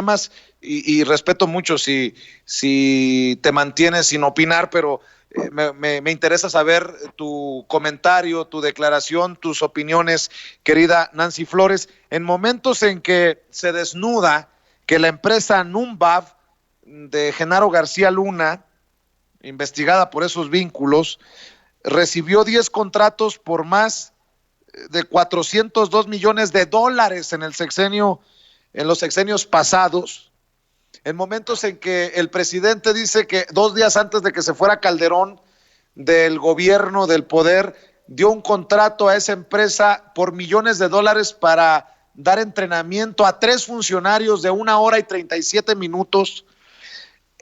temas y respeto mucho si te mantienes sin opinar, pero me interesa saber tu comentario, tu declaración, tus opiniones, querida Nancy Flores, en momentos en que se desnuda que la empresa Numbav de Genaro García Luna, investigada por esos vínculos, recibió 10 contratos por más de 402 millones de dólares en los sexenios pasados, en momentos en que el presidente dice que 2 días antes de que se fuera Calderón del gobierno, del poder, dio un contrato a esa empresa por millones de dólares para dar entrenamiento a 3 funcionarios de 1 hora y 37 minutos,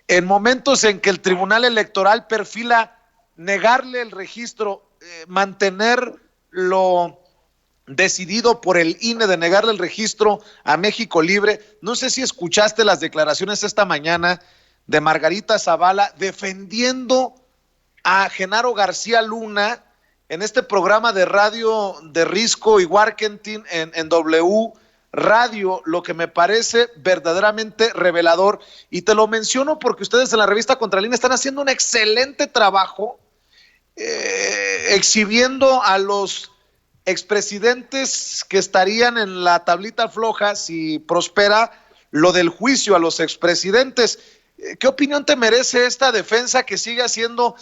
en momentos en que el Tribunal Electoral perfila negarle el registro, mantenerlo decidido por el INE de negarle el registro a México Libre. No sé si escuchaste las declaraciones esta mañana de Margarita Zavala defendiendo a Genaro García Luna en este programa de radio de Risco y Warkentin en W Radio, lo que me parece verdaderamente revelador. Y te lo menciono porque ustedes en la revista Contralínea están haciendo un excelente trabajo exhibiendo a los expresidentes que estarían en la tablita floja si prospera lo del juicio a los expresidentes. ¿Qué opinión te merece esta defensa que sigue haciendo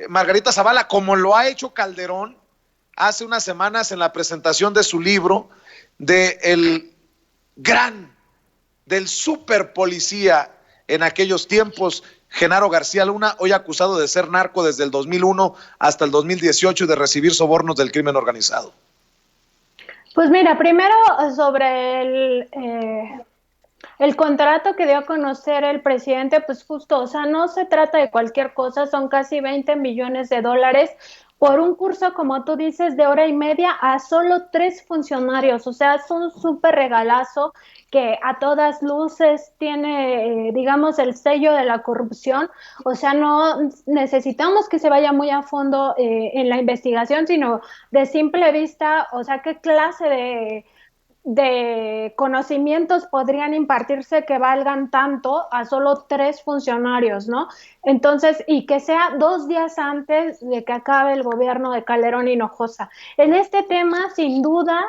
Margarita Zavala, como lo ha hecho Calderón hace unas semanas en la presentación de su libro, del super policía en aquellos tiempos, Genaro García Luna, hoy acusado de ser narco desde el 2001 hasta el 2018 y de recibir sobornos del crimen organizado? Pues mira, primero sobre el contrato que dio a conocer el presidente, pues justo, o sea, no se trata de cualquier cosa, son casi 20 millones de dólares por un curso, como tú dices, de 1 hora y media a solo 3 funcionarios, o sea, es un súper regalazo que a todas luces tiene, digamos, el sello de la corrupción, o sea, no necesitamos que se vaya muy a fondo en la investigación, sino de simple vista, o sea, qué clase de conocimientos podrían impartirse que valgan tanto a solo 3 funcionarios, ¿no? Entonces, y que sea 2 días antes de que acabe el gobierno de Calderón Hinojosa. En este tema, sin duda,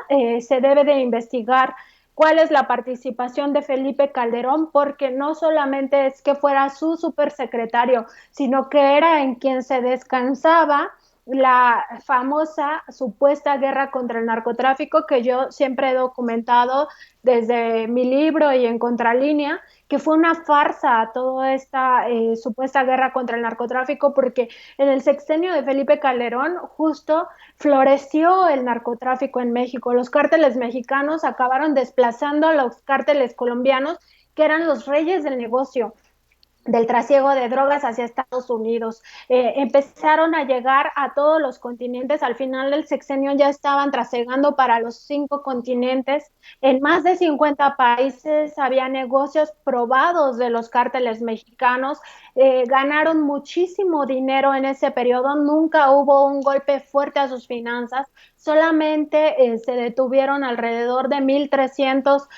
se debe de investigar cuál es la participación de Felipe Calderón, porque no solamente es que fuera su supersecretario, sino que era en quien se descansaba la famosa supuesta guerra contra el narcotráfico que yo siempre he documentado desde mi libro y en Contralínea, que fue una farsa toda esta supuesta guerra contra el narcotráfico, porque en el sexenio de Felipe Calderón justo floreció el narcotráfico en México. Los cárteles mexicanos acabaron desplazando a los cárteles colombianos, que eran los reyes del negocio del trasiego de drogas hacia Estados Unidos. Empezaron a llegar a todos los continentes. Al final del sexenio ya estaban trasegando para los 5 continentes. En más de 50 países había negocios probados de los cárteles mexicanos. Ganaron muchísimo dinero en ese periodo. Nunca hubo un golpe fuerte a sus finanzas. Solamente se detuvieron alrededor de 1,300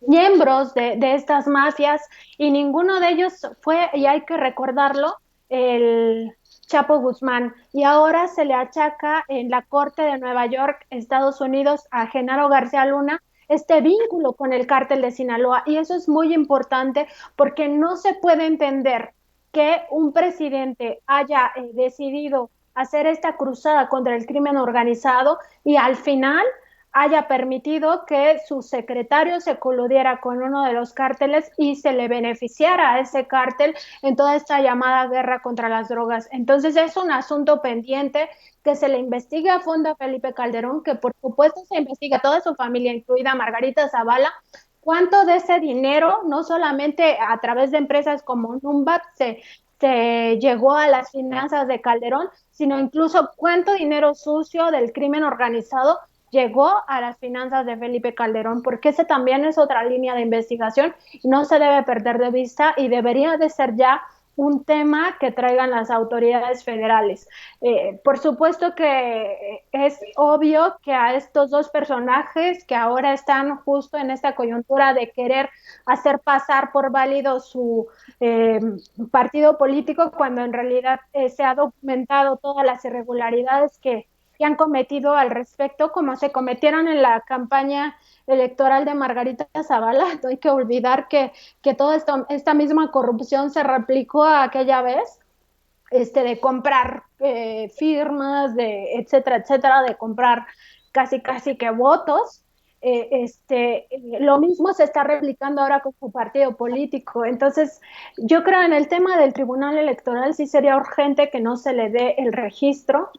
miembros de estas mafias, y ninguno de ellos fue, y hay que recordarlo, el Chapo Guzmán. Y ahora se le achaca en la Corte de Nueva York, Estados Unidos, a Genaro García Luna este vínculo con el cártel de Sinaloa. Y eso es muy importante porque no se puede entender que un presidente haya decidido hacer esta cruzada contra el crimen organizado y al final haya permitido que su secretario se coludiera con uno de los cárteles y se le beneficiara a ese cártel en toda esta llamada guerra contra las drogas. Entonces es un asunto pendiente que se le investigue a fondo a Felipe Calderón, que por supuesto se investiga a toda su familia, incluida Margarita Zavala, cuánto de ese dinero, no solamente a través de empresas como Numbac, se llegó a las finanzas de Calderón, sino incluso cuánto dinero sucio del crimen organizado llegó a las finanzas de Felipe Calderón, porque ese también es otra línea de investigación y no se debe perder de vista y debería de ser ya un tema que traigan las autoridades federales. Por supuesto que es obvio que a estos dos personajes que ahora están justo en esta coyuntura de querer hacer pasar por válido su eh, partido político, cuando en realidad se ha documentado todas las irregularidades que han cometido al respecto, como se cometieron en la campaña electoral de Margarita Zavala. No hay que olvidar que toda esta misma corrupción se replicó aquella vez, de comprar firmas, de etcétera, etcétera, de comprar casi que votos. Lo mismo se está replicando ahora con su partido político. Entonces, yo creo en el tema del Tribunal Electoral sí sería urgente que no se le dé el registro.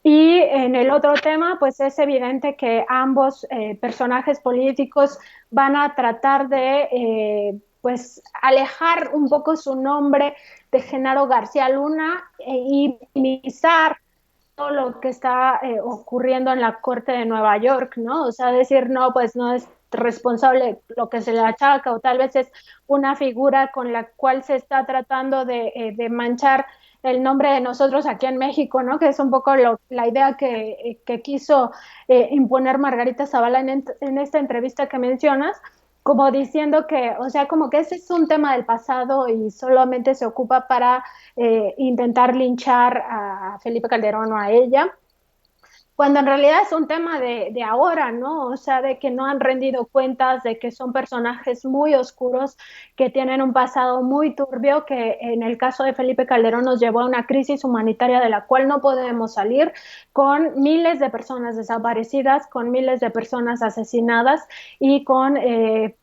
Y en el otro tema, pues es evidente que ambos personajes políticos van a tratar de pues alejar un poco su nombre de Genaro García Luna y minimizar todo lo que está ocurriendo en la Corte de Nueva York, ¿no? O sea, decir, no, pues no es responsable lo que se le achaca, o tal vez es una figura con la cual se está tratando de manchar el nombre de nosotros aquí en México, ¿no? Que es un poco la idea que quiso imponer Margarita Zavala en esta entrevista que mencionas, como diciendo que, o sea, como que ese es un tema del pasado y solamente se ocupa para intentar linchar a Felipe Calderón o a ella, cuando en realidad es un tema de ahora, ¿no? O sea, de que no han rendido cuentas, de que son personajes muy oscuros, que tienen un pasado muy turbio, que en el caso de Felipe Calderón nos llevó a una crisis humanitaria de la cual no podemos salir, con miles de personas desaparecidas, con miles de personas asesinadas y con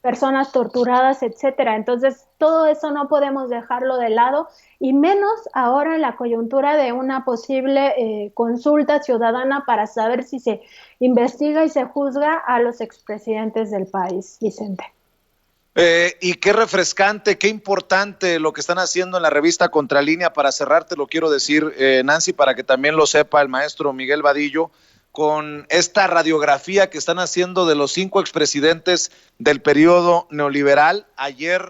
personas torturadas, etcétera. Entonces, todo eso no podemos dejarlo de lado, y menos ahora en la coyuntura de una posible consulta ciudadana para saber si se investiga y se juzga a los expresidentes del país, Vicente. Y qué refrescante, qué importante lo que están haciendo en la revista Contralínea. Para cerrar, te lo quiero decir, Nancy, para que también lo sepa el maestro Miguel Vadillo, con esta radiografía que están haciendo de los 5 expresidentes del periodo neoliberal. Ayer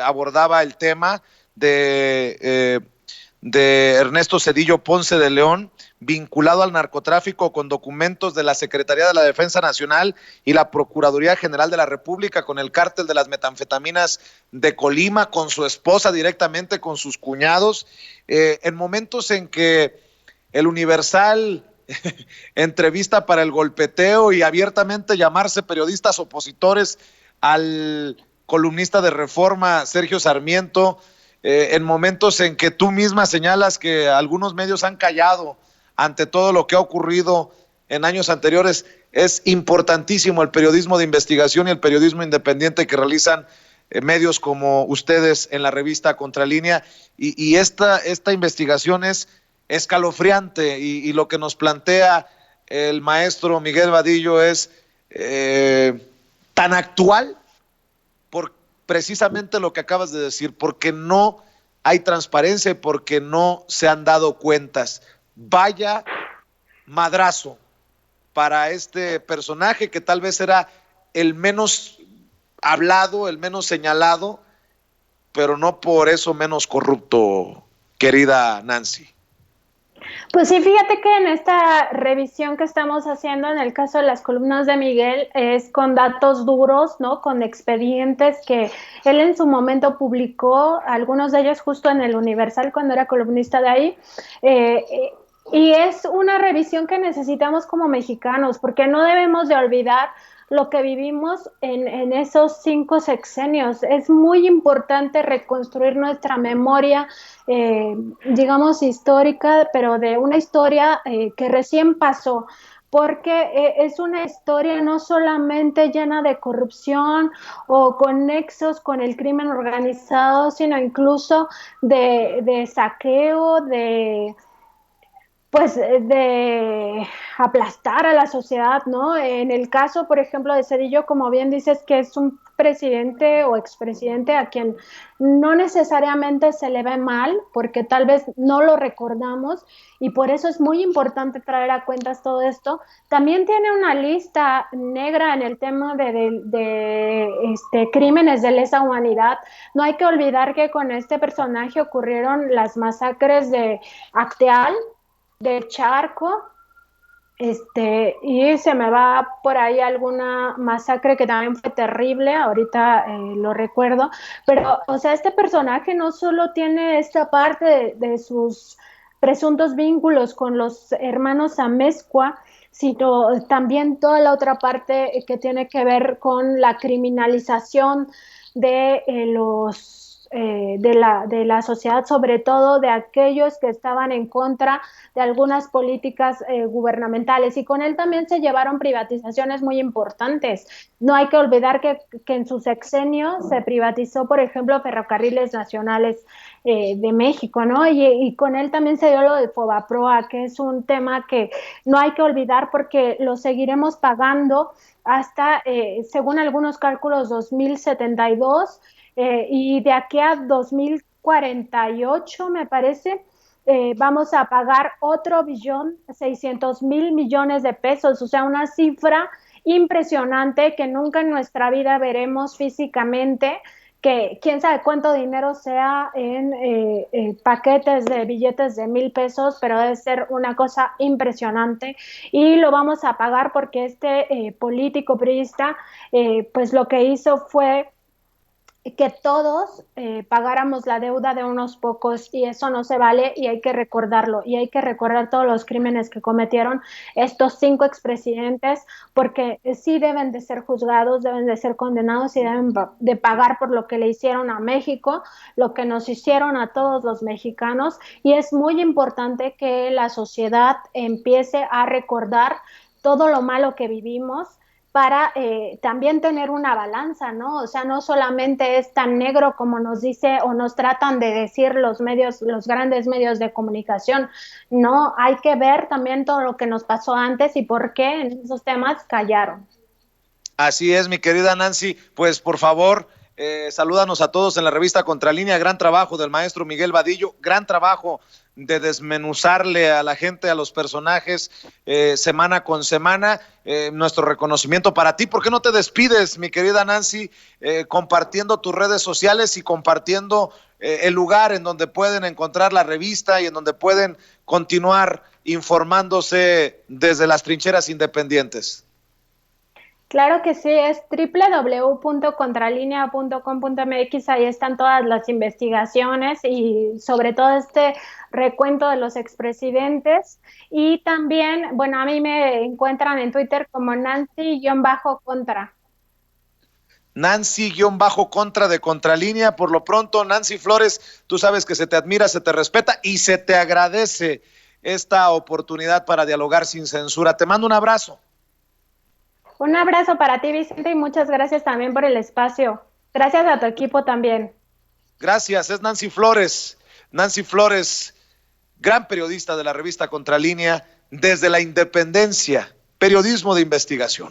abordaba el tema de Ernesto Zedillo Ponce de León, vinculado al narcotráfico, con documentos de la Secretaría de la Defensa Nacional y la Procuraduría General de la República, con el cártel de las metanfetaminas de Colima, con su esposa directamente, con sus cuñados, en momentos en que el Universal entrevista para el golpeteo y abiertamente llamarse periodistas opositores al columnista de Reforma, Sergio Sarmiento, en momentos en que tú misma señalas que algunos medios han callado ante todo lo que ha ocurrido en años anteriores. Es importantísimo el periodismo de investigación y el periodismo independiente que realizan medios como ustedes en la revista Contralínea, y esta investigación es escalofriante, y lo que nos plantea el maestro Miguel Vadillo es tan actual por precisamente lo que acabas de decir, porque no hay transparencia y porque no se han dado cuentas. Vaya madrazo para este personaje que tal vez era el menos hablado, el menos señalado, pero no por eso menos corrupto, querida Nancy. Pues sí, fíjate que en esta revisión que estamos haciendo en el caso de las columnas de Miguel es con datos duros, ¿no? Con expedientes que él en su momento publicó, algunos de ellos justo en el Universal cuando era columnista de ahí. Y es una revisión que necesitamos como mexicanos, porque no debemos de olvidar lo que vivimos en esos 5 sexenios. Es muy importante reconstruir nuestra memoria, digamos, histórica, pero de una historia que recién pasó, porque es una historia no solamente llena de corrupción o con nexos con el crimen organizado, sino incluso de saqueo, pues de aplastar a la sociedad, ¿no? En el caso, por ejemplo, de Cedillo, como bien dices, que es un presidente o expresidente a quien no necesariamente se le ve mal, porque tal vez no lo recordamos, y por eso es muy importante traer a cuentas todo esto. También tiene una lista negra en el tema de crímenes de lesa humanidad. No hay que olvidar que con este personaje ocurrieron las masacres de Acteal, del Charco, y se me va por ahí alguna masacre que también fue terrible, ahorita lo recuerdo, pero, o sea, este personaje no solo tiene esta parte de sus presuntos vínculos con los hermanos Amezcua, sino también toda la otra parte que tiene que ver con la criminalización de de la sociedad, sobre todo de aquellos que estaban en contra de algunas políticas gubernamentales, y con él también se llevaron privatizaciones muy importantes. No hay que olvidar que en su sexenio se privatizó, por ejemplo, Ferrocarriles Nacionales de México, ¿no? Y con él también se dio lo de Fobaproa, que es un tema que no hay que olvidar porque lo seguiremos pagando hasta, según algunos cálculos, 2072, y de aquí a 2048, me parece, vamos a pagar otro 1.600.000 millones de pesos, o sea, una cifra impresionante que nunca en nuestra vida veremos físicamente, que quién sabe cuánto dinero sea en paquetes de billetes de 1,000 pesos, pero debe ser una cosa impresionante, y lo vamos a pagar porque este político priista, pues lo que hizo fue que todos pagáramos la deuda de unos pocos, y eso no se vale, y hay que recordarlo, y hay que recordar todos los crímenes que cometieron estos 5 expresidentes, porque sí deben de ser juzgados, deben de ser condenados y deben de pagar por lo que le hicieron a México, lo que nos hicieron a todos los mexicanos, y es muy importante que la sociedad empiece a recordar todo lo malo que vivimos, para también tener una balanza, ¿no? O sea, no solamente es tan negro como nos dice o nos tratan de decir los medios, los grandes medios de comunicación. No, hay que ver también todo lo que nos pasó antes y por qué en esos temas callaron. Así es, mi querida Nancy, pues por favor, salúdanos a todos en la revista Contralínea, gran trabajo del maestro Miguel Vadillo, gran trabajo de desmenuzarle a la gente, a los personajes, semana con semana, nuestro reconocimiento para ti. ¿Por qué no te despides, mi querida Nancy, compartiendo tus redes sociales y compartiendo el lugar en donde pueden encontrar la revista y en donde pueden continuar informándose desde las trincheras independientes? Claro que sí, es www.contralinea.com.mx, ahí están todas las investigaciones y sobre todo este recuento de los expresidentes. Y también, bueno, a mí me encuentran en Twitter como Nancy-Contra. Nancy-Contra de Contralínea. Por lo pronto, Nancy Flores, tú sabes que se te admira, se te respeta y se te agradece esta oportunidad para dialogar sin censura. Te mando un abrazo. Un abrazo para ti, Vicente, y muchas gracias también por el espacio. Gracias a tu equipo también. Gracias, es Nancy Flores. Nancy Flores, gran periodista de la revista Contralínea, desde la independencia, periodismo de investigación.